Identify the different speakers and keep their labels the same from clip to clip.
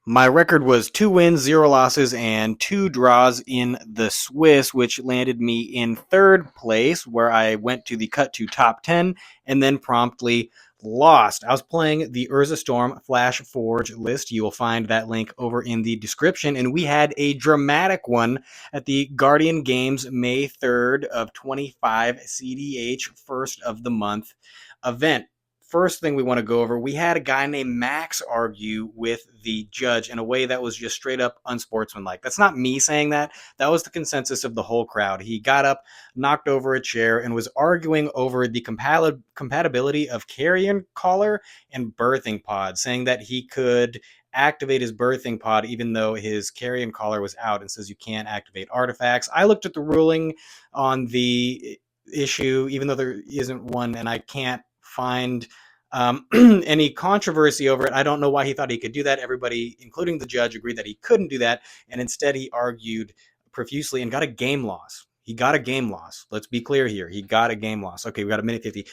Speaker 1: My record was 2 wins, 0 losses, and 2 draws in the Swiss, which landed me in third place, where I went to the cut to top 10 and then promptly lost. I was playing the Urza Storm Flash Forge list. You will find that link over in the description. And we had a dramatic one at the Guardian Games May 3rd of 25 cEDH first of the month event. First thing we want to go over, we had a guy named Max argue with the judge in a way that was just straight up unsportsmanlike. That's not me saying that. That was the consensus of the whole crowd. He got up, knocked over a chair, and was arguing over the compatibility of carrion collar and birthing pod, saying that he could activate his birthing pod even though his carrion collar was out, and says you can't activate artifacts. I looked at the ruling on the issue, even though there isn't one, and I can't find any controversy over it. I don't know why he thought he could do that. Everybody, including the judge, agreed that he couldn't do that, and instead he argued profusely and got a game loss. He got a game loss. Let's be clear here. He got a game loss. Okay, we got a minute 50.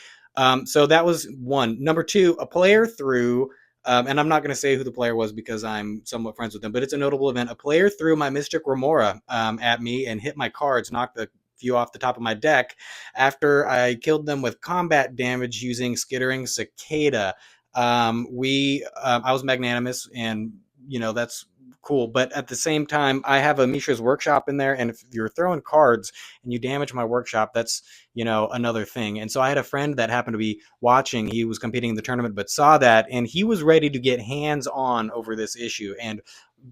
Speaker 1: So that was one. Number two, a player threw, and I'm not going to say who the player was because I'm somewhat friends with him, but it's a notable event. A player threw my Mystic Remora at me and hit my cards, knocked the few off the top of my deck after I killed them with combat damage using Skittering Cicada. I was magnanimous, and that's cool. But at the same time, I have a Mishra's Workshop in there, and if you're throwing cards and you damage my workshop, that's another thing. And so I had a friend that happened to be watching. He was competing in the tournament, but saw that, and he was ready to get hands on over this issue, and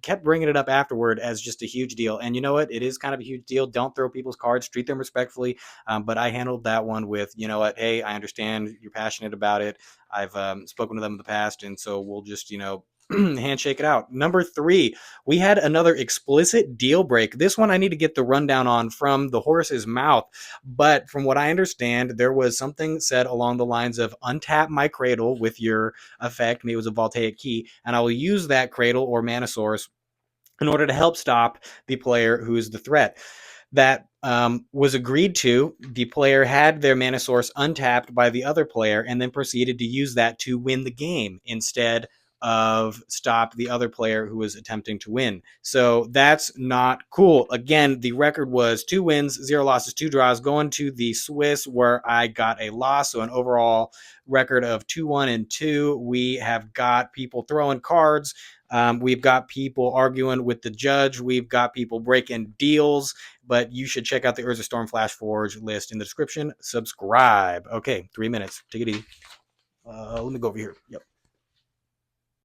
Speaker 1: kept bringing it up afterward as just a huge deal. And you know what? It is kind of a huge deal. Don't throw people's cards, treat them respectfully. But I handled that one with, you know what? Hey, I understand you're passionate about it. I've spoken to them in the past, and so we'll just, handshake it out. Number three, we had another explicit deal break. This one I need to get the rundown on from the horse's mouth. But from what I understand, there was something said along the lines of untap my cradle with your effect. Maybe it was a voltaic key, and I will use that cradle or mana source in order to help stop the player who is the threat. That was agreed to. The player had their mana source untapped by the other player and then proceeded to use that to win the game instead of stop the other player who was attempting to win. So that's not cool. Again, the record was 2 wins, 0 losses, 2 draws, going to the Swiss where I got a loss. So an overall record of 2-1-2. We have got people throwing cards. We've got people arguing with the judge. We've got people breaking deals. But you should check out the Urza Storm Flash Forge list in the description. Subscribe. Okay, 3 minutes. Take it easy. Let me go over here. Yep.